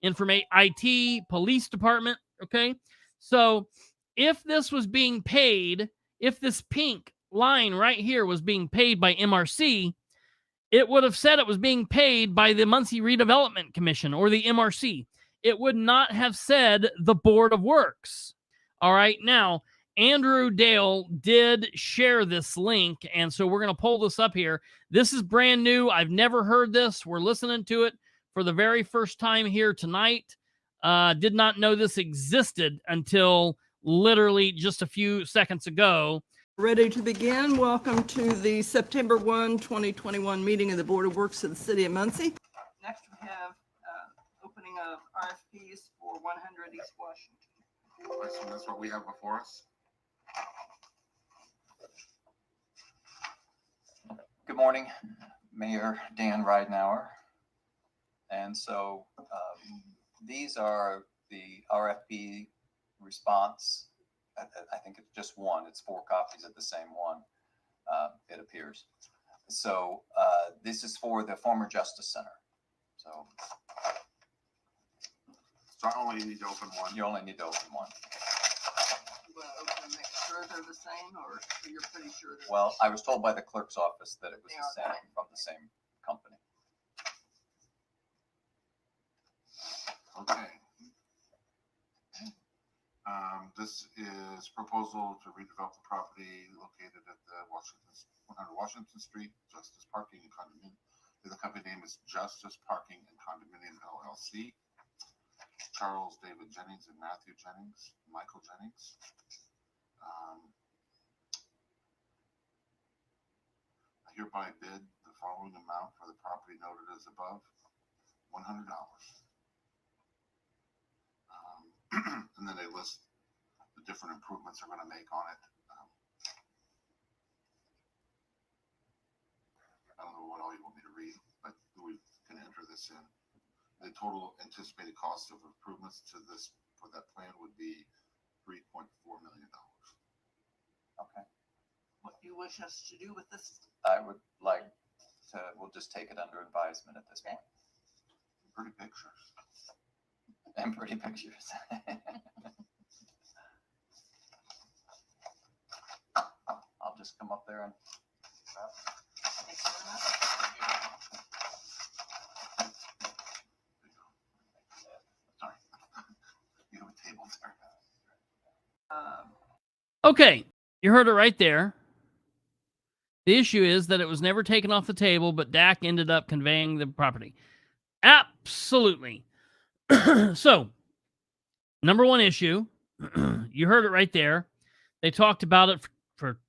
Speaker 1: IT, police department, okay? So if this was being paid, if this pink line right here was being paid by MRC, it would have said it was being paid by the Muncie Redevelopment Commission or the MRC. It would not have said the Board of Works. All right, now, Andrew Dale did share this link, and so we're going to pull this up here. This is brand new. I've never heard this. We're listening to it for the very first time here tonight. Did not know this existed until literally just a few seconds ago.
Speaker 3: Ready to begin. Welcome to the September 1, 2021 meeting of the Board of Works of the City of Muncie. Next we have opening of RFPs for 100 East Washington.
Speaker 8: So that's what we have before us.
Speaker 9: Good morning, Mayor Dan Ridenour. And so these are the RFP response. I think it's just one. It's 4 copies of the same one, it appears. So this is for the former Justice Center. So
Speaker 8: I only need to open one.
Speaker 9: you only need to open one.
Speaker 3: You want to open and make sure they're the same, or you're pretty sure they're
Speaker 9: Well, I was told by the clerk's office that it was
Speaker 3: They
Speaker 9: the
Speaker 3: are
Speaker 9: same from the same company.
Speaker 8: Okay. This is proposal to redevelop the property located at the 100 Washington Street, Justice Parking and Condominium. The company name is Justice Parking and Condominium LLC. Charles David Jennings and Matthew Jennings, Michael Jennings. I hereby bid the following amount for the property noted as above, $100. And then they list the different improvements they're going to make on it. I don't know what all you want me to read, but we can enter this in. The total anticipated cost of improvements to this for that plan would be $3.4 million.
Speaker 9: Okay.
Speaker 3: what you wish us to do with this.
Speaker 9: I would like to, we'll just take it under advisement at this point.
Speaker 8: Pretty pictures.
Speaker 9: And pretty pictures.
Speaker 10: just come up there and.
Speaker 8: Sorry. You have a table there.
Speaker 1: Okay, you heard it right there. The issue is that it was never taken off the table, but DAC ended up conveying the property. Absolutely. So, number one issue, you heard it right there. They talked about it for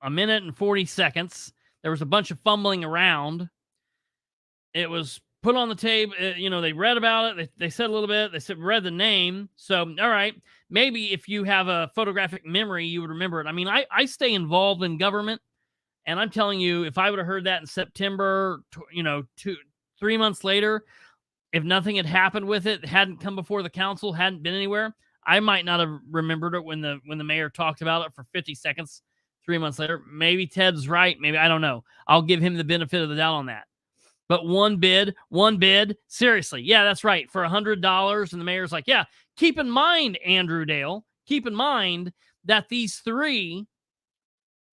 Speaker 1: a minute and 40 seconds. There was a bunch of fumbling around. It was put on the table. They read about it. They said a little bit. They read the name. So, all right, maybe if you have a photographic memory, you would remember it. I mean, I stay involved in government, and I'm telling you, if I would have heard that in September, 3 months later, if nothing had happened with it, hadn't come before the council, hadn't been anywhere, I might not have remembered it when the mayor talked about it for 50 seconds 3 months later. Maybe Ted's right. Maybe, I don't know. I'll give him the benefit of the doubt on that. But one bid, seriously. Yeah, that's right. For $100. And the mayor's like, yeah, keep in mind, Andrew Dale, keep in mind that these three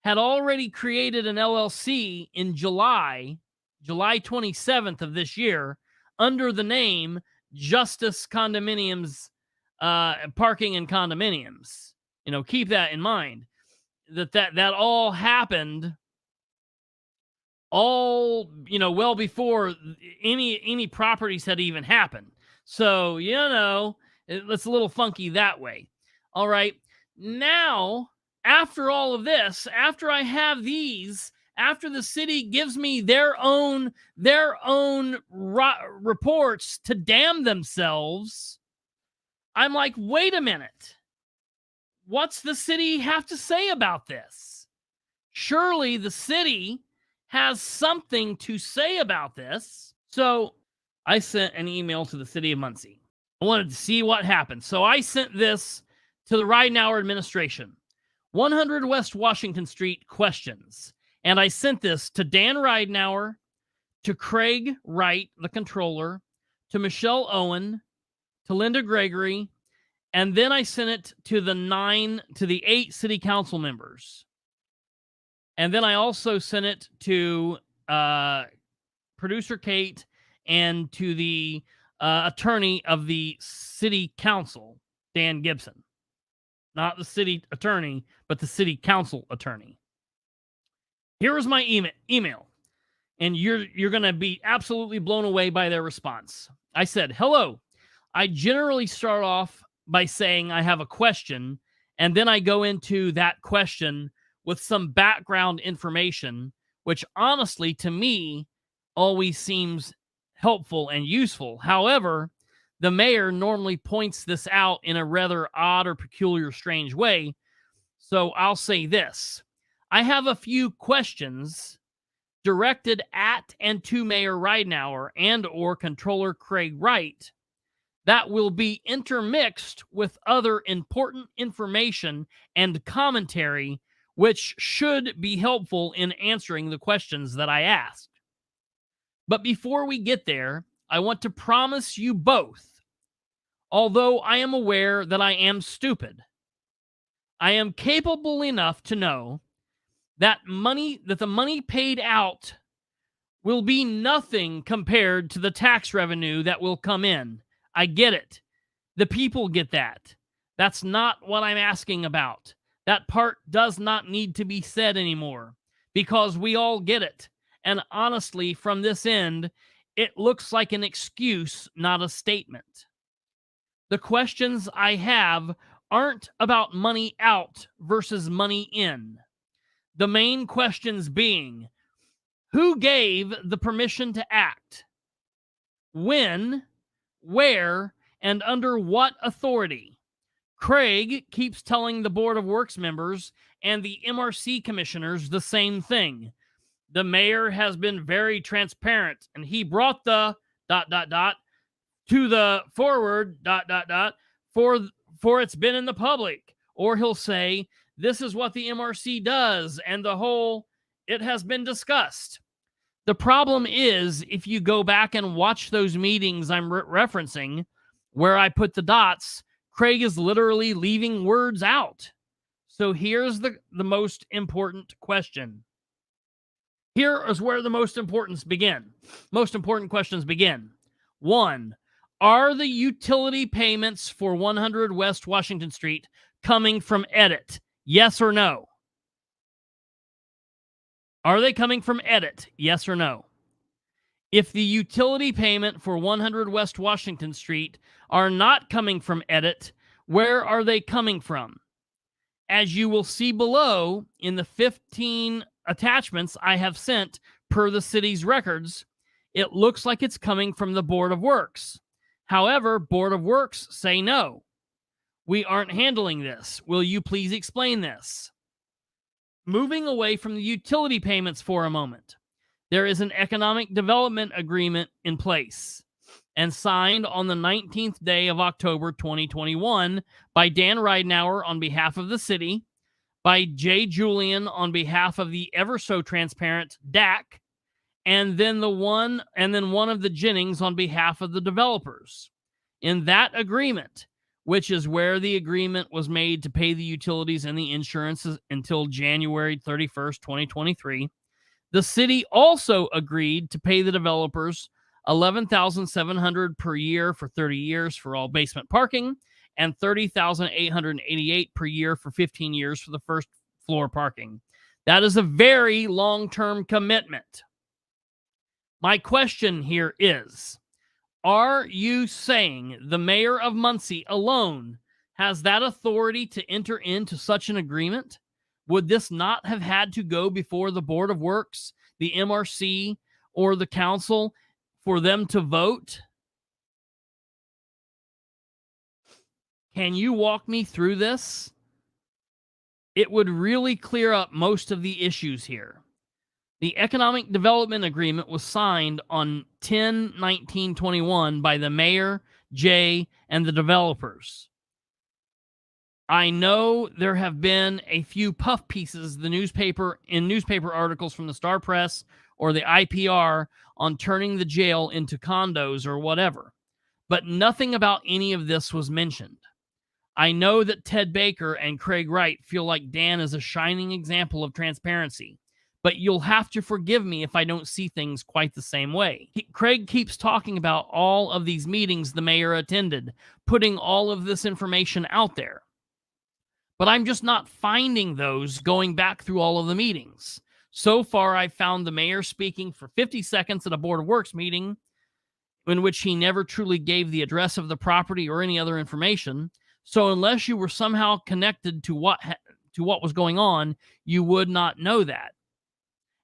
Speaker 1: had already created an LLC in July 27th of this year under the name Justice Condominiums, Parking and Condominiums. Keep that in mind. That all happened all, well before any properties had even happened. So, it's a little funky that way. All right. Now, after all of this, after I have these, after the city gives me their own reports to damn themselves, I'm like, wait a minute. What's the city have to say about this? Surely the city has something to say about this. So I sent an email to the city of Muncie. I wanted to see what happened. So I sent this to the Ridenour administration. 100 West Washington Street questions. And I sent this to Dan Ridenour, to Craig Wright, the controller, to Michelle Owen, to Linda Gregory, and then I sent it to the 8 city council members. And then I also sent it to producer Kate and to the attorney of the city council, Dan Gibson. Not the city attorney, but the city council attorney. Here is my email. And you're going to be absolutely blown away by their response. I said, hello. I generally start off by saying I have a question, and then I go into that question with some background information, which honestly, to me, always seems helpful and useful. However, the mayor normally points this out in a rather odd or peculiar, strange way. So I'll say this. I have a few questions directed at and to Mayor Ridenour and or Controller Craig Wright that will be intermixed with other important information and commentary, which should be helpful in answering the questions that I asked. But before we get there, I want to promise you both, although I am aware that I am stupid, I am capable enough to know that the money paid out will be nothing compared to the tax revenue that will come in. I get it. The people get that. That's not what I'm asking about. That part does not need to be said anymore because we all get it. And honestly, from this end, it looks like an excuse, not a statement. The questions I have aren't about money out versus money in. The main questions being, who gave the permission to act? When, where, and under what authority? Craig keeps telling the Board of Works members and the MRC commissioners the same thing. The mayor has been very transparent, and he brought the ... to the forward ... for it's been in the public. Or he'll say, this is what the MRC does, and the whole, it has been discussed. The problem is, if you go back and watch those meetings I'm referencing, where I put the dots, Craig is literally leaving words out. So here's the most important question. Here is where the most important questions begin. 1, are the utility payments for 100 West Washington Street coming from edit? Yes or no? Are they coming from edit? Yes or no? If the utility payment for 100 West Washington Street are not coming from edit, where are they coming from? As you will see below in the 15 attachments I have sent per the city's records, it looks like it's coming from the Board of Works. However, Board of Works say no. We aren't handling this. Will you please explain this? Moving away from the utility payments for a moment, there is an economic development agreement in place and signed on the 19th day of October 2021 by Dan Ridenour on behalf of the city, by Jay Julian on behalf of the ever so transparent DAC, and then one of the Jennings on behalf of the developers. In that agreement, which is where the agreement was made to pay the utilities and the insurances until January 31st, 2023, the city also agreed to pay the developers $11,700 per year for 30 years for all basement parking and $30,888 per year for 15 years for the first floor parking. That is a very long-term commitment. My question here is, are you saying the mayor of Muncie alone has that authority to enter into such an agreement? Would this not have had to go before the Board of Works, the MRC, or the council for them to vote? Can you walk me through this? It would really clear up most of the issues here. The Economic Development Agreement was signed on 10/19/21 by the mayor, Jay, and the developers. I know there have been a few puff pieces in newspaper articles from the Star Press or the IPR on turning the jail into condos or whatever, but nothing about any of this was mentioned. I know that Ted Baker and Craig Wright feel like Dan is a shining example of transparency, but you'll have to forgive me if I don't see things quite the same way. Craig keeps talking about all of these meetings the mayor attended, putting all of this information out there. But I'm just not finding those going back through all of the meetings. So far, I've found the mayor speaking for 50 seconds at a Board of Works meeting in which he never truly gave the address of the property or any other information. So unless you were somehow connected to what was going on, you would not know that.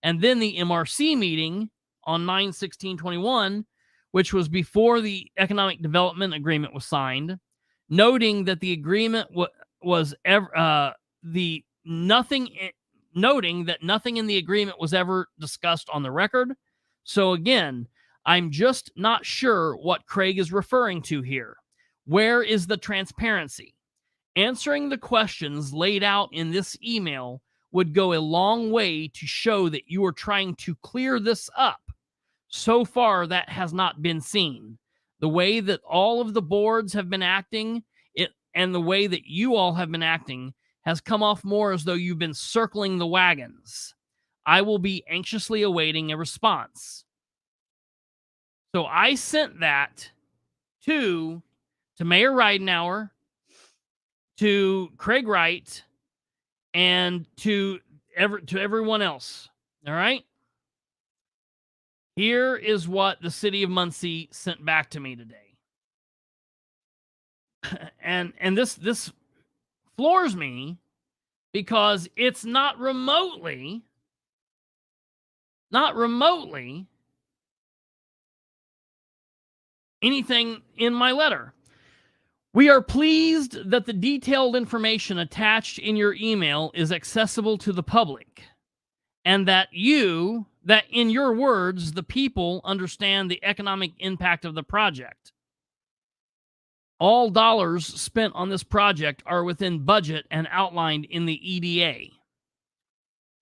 Speaker 1: And then the MRC meeting on 9/16/21, which was before the Economic Development Agreement was signed, noting that the agreement noting that nothing in the agreement was ever discussed on the record. So again, I'm just not sure what Craig is referring to here. Where is the transparency? Answering the questions laid out in this email would go a long way to show that you are trying to clear this up. So far, that has not been seen. The way that all of the boards have been acting, and the way that you all have been acting, has come off more as though you've been circling the wagons. I will be anxiously awaiting a response. So I sent that to Mayor Ridenour, to Craig Wright, and to everyone else. All right? Here is what the city of Muncie sent back to me today. And this floors me because it's not remotely anything in my letter. We are pleased that the detailed information attached in your email is accessible to the public, and that in your words, the people understand the economic impact of the project. All dollars spent on this project are within budget and outlined in the EDA.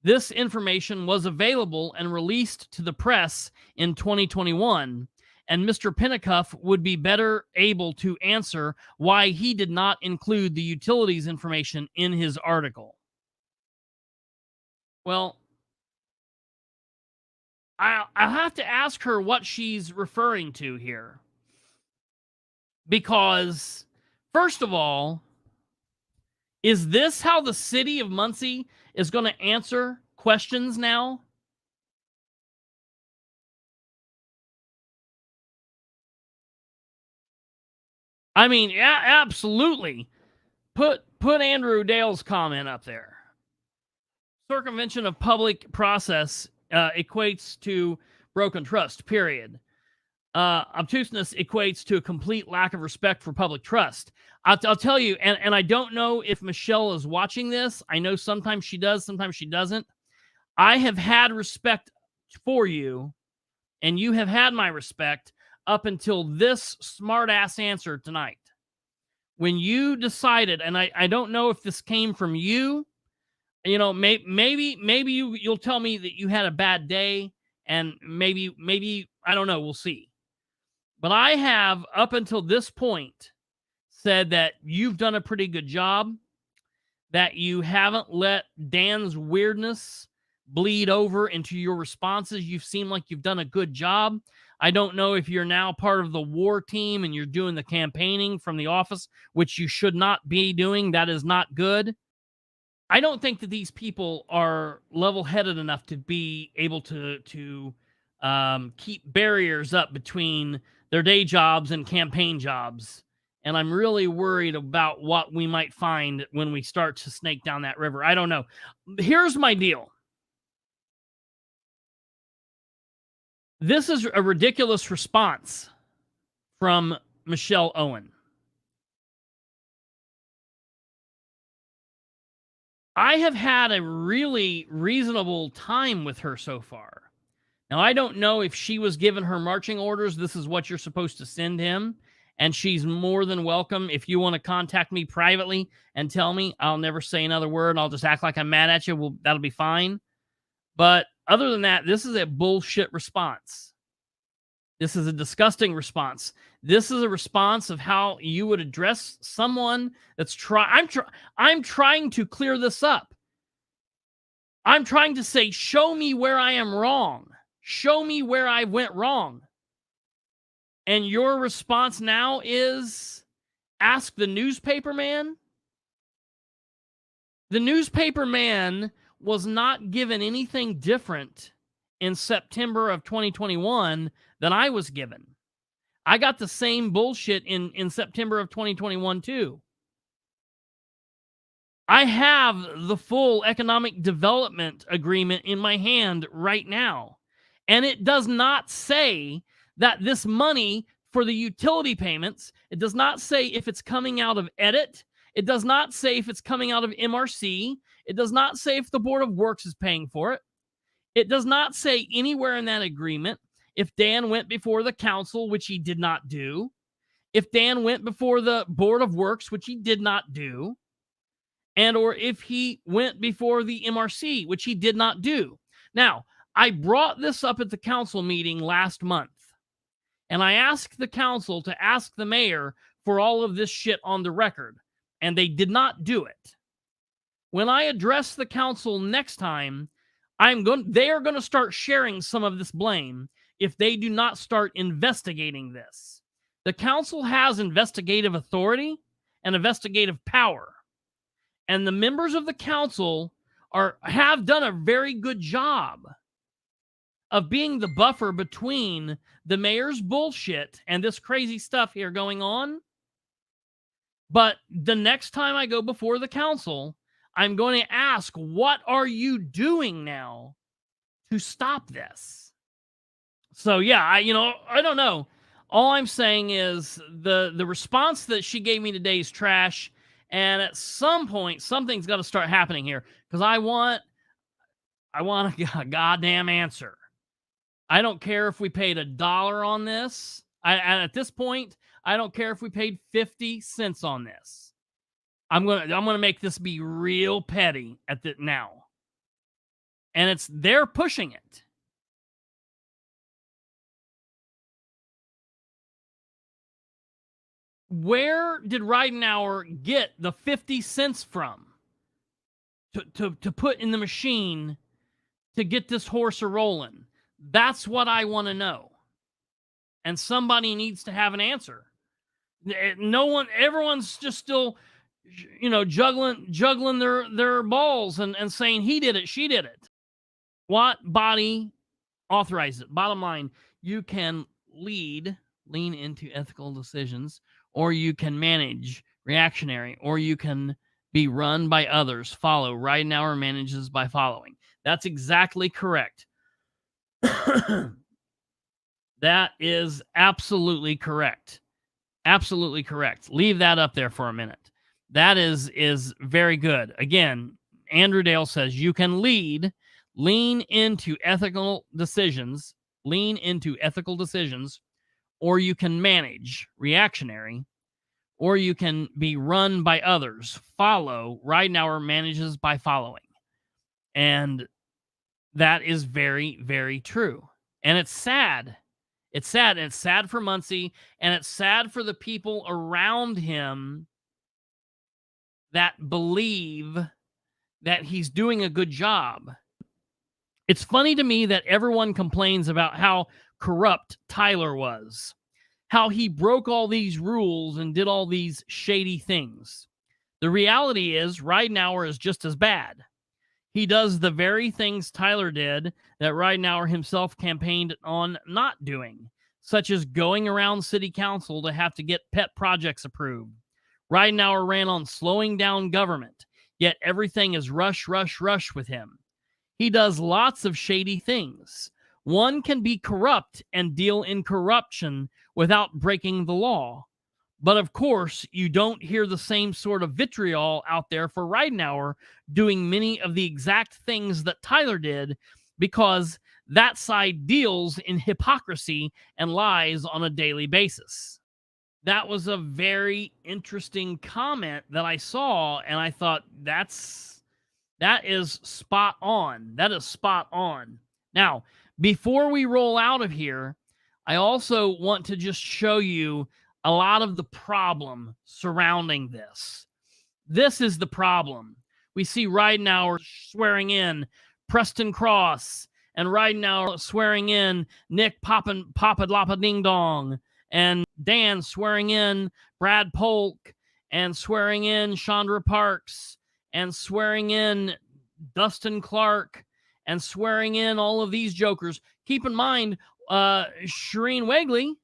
Speaker 1: This information was available and released to the press in 2021, and Mr. Pennicuff would be better able to answer why he did not include the utilities information in his article. Well, I'll have to ask her what she's referring to here. Because, first of all, is this how the city of Muncie is going to answer questions now? I mean, yeah, absolutely. Put Andrew Dale's comment up there. Circumvention of public process equates to broken trust, period. Obtuseness equates to a complete lack of respect for public trust. I'll tell you, and I don't know if Michelle is watching this. I know sometimes she does, sometimes she doesn't. I have had respect for you, and you have had my respect up until this smart-ass answer tonight. When you decided, and I don't know if this came from you, you know, maybe you'll tell me that you had a bad day, and maybe I don't know, we'll see. But I have, up until this point, said that you've done a pretty good job, that you haven't let Dan's weirdness bleed over into your responses. You've seemed like you've done a good job. I don't know if you're now part of the war team and you're doing the campaigning from the office, which you should not be doing. That is not good. I don't think that these people are level-headed enough to be able to keep barriers up between their day jobs and campaign jobs. And I'm really worried about what we might find when we start to snake down that river. I don't know. Here's my deal. This is a ridiculous response from Michelle Owen. I have had a really reasonable time with her so far. Now, I don't know if she was given her marching orders. This is what you're supposed to send him. And she's more than welcome. If you want to contact me privately and tell me, I'll never say another word. I'll just act like I'm mad at you. Well, that'll be fine. But other than that, this is a bullshit response. This is a disgusting response. This is a response of how you would address someone that's I'm trying to clear this up. I'm trying to say, show me where I am wrong. Show me where I went wrong. And your response now is ask the newspaper man? The newspaper man was not given anything different in September of 2021 than I was given. I got the same bullshit in September of 2021 too. I have the full economic development agreement in my hand right now. And it does not say that this money for the utility payments, it does not say if it's coming out of edit. It does not say if it's coming out of MRC. It does not say if the Board of Works is paying for it. It does not say anywhere in that agreement if Dan went before the council, which he did not do. If Dan went before the Board of Works, which he did not do. And or if he went before the MRC, which he did not do. Now, I brought this up at the council meeting last month. And I asked the council to ask the mayor for all of this shit on the record. And they did not do it. When I address the council next time, they are going to start sharing some of this blame if they do not start investigating this. The council has investigative authority and investigative power. And the members of the council have done a very good job of being the buffer between the mayor's bullshit and this crazy stuff here going on. But the next time I go before the council, I'm going to ask, what are you doing now to stop this? So, yeah, I don't know. All I'm saying is the response that she gave me today is trash. And at some point, something's got to start happening here because I want a goddamn answer. I don't care if we paid $1 on this. At this point, I don't care if we paid 50 cents on this. I'm gonna make this be real petty now. And they're pushing it. Where did Ridenour get the 50 cents from to put in the machine to get this horse a rolling? That's what I want to know. And somebody needs to have an answer. No one, everyone's just still, juggling their balls and saying he did it, she did it. What body authorized it? Bottom line, you can lean into ethical decisions, or you can manage reactionary, or you can be run by others. Follow. Ridenour manages by following. That's exactly correct. That is absolutely correct. Absolutely correct. Leave that up there for a minute. That is very good. Again, Andrew Dale says you can lean into ethical decisions, or you can manage reactionary, or you can be run by others. Follow. Ridenour manages by following. And that is very, very true. And it's sad. It's sad. And it's sad for Muncie, and it's sad for the people around him that believe that he's doing a good job. It's funny to me that everyone complains about how corrupt Tyler was, how he broke all these rules and did all these shady things. The reality is Ridenour is just as bad. He does the very things Tyler did that Ridenour himself campaigned on not doing, such as going around city council to have to get pet projects approved. Ridenour ran on slowing down government, yet everything is rush, rush, rush with him. He does lots of shady things. One can be corrupt and deal in corruption without breaking the law. But of course, you don't hear the same sort of vitriol out there for Ridenour doing many of the exact things that Tyler did, because that side deals in hypocrisy and lies on a daily basis. That was a very interesting comment that I saw, and I thought that is spot on. That is spot on. Now, before we roll out of here, I also want to just show you a lot of the problem surrounding this. This is the problem. We see Ridenour swearing in Preston Cross, and Ridenour swearing in Nick Papa Lapa Ding Dong, and Dan swearing in Brad Polk, and swearing in Chandra Parks, and swearing in Dustin Clark, and swearing in all of these jokers. Keep in mind, Shireen Wegley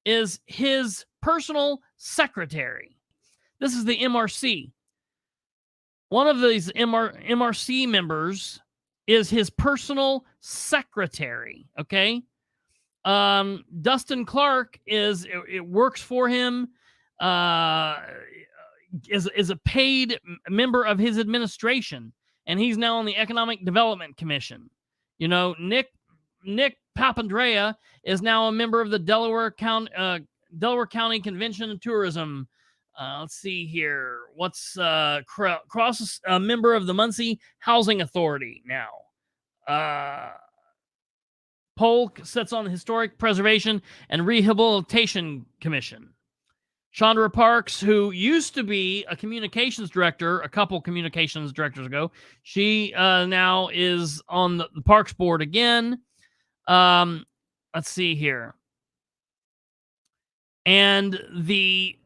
Speaker 1: is his personal secretary. This is the MRC. One of these MRC members is his personal secretary, okay? Dustin Clark it works for him, is a paid member of his administration, and he's now on the Economic Development Commission. Nick Papandrea is now a member of the Delaware County Convention and Tourism. Let's see here. What's Cross is a member of the Muncie Housing Authority now. Polk sits on the Historic Preservation and Rehabilitation Commission. Chandra Parks, who used to be a communications director a couple communications directors ago, she now is on the Parks Board again. Let's see here. And the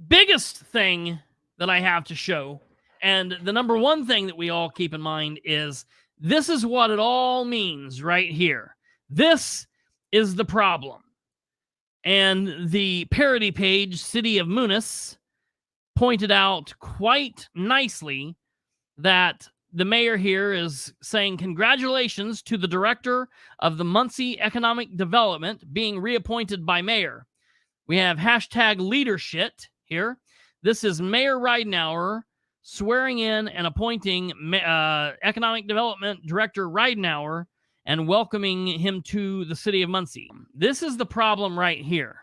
Speaker 1: biggest thing that I have to show, and the number one thing that we all keep in mind, is this is what it all means right here. This is the problem. And the parody page, City of Muncie, pointed out quite nicely that the mayor here is saying congratulations to the director of the Muncie Economic Development being reappointed by mayor. We have hashtag leadership here. This is Mayor Ridenour swearing in and appointing Economic Development Director Ridenour and welcoming him to the city of Muncie. This is the problem right here.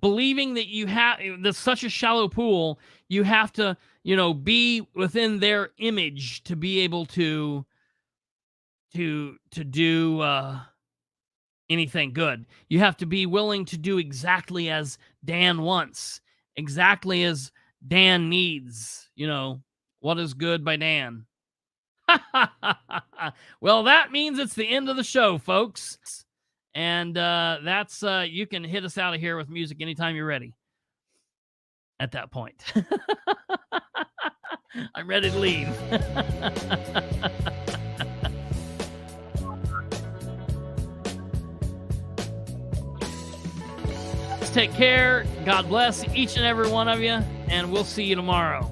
Speaker 1: Believing that you have there's such a shallow pool, you have to, be within their image to be able to do anything good. You have to be willing to do exactly as Dan wants, exactly as Dan needs. What is good by Dan. Well, that means it's the end of the show, folks. And that's you can hit us out of here with music anytime you're ready. At that point, I'm ready to leave. Take care. God bless each and every one of you, and we'll see you tomorrow.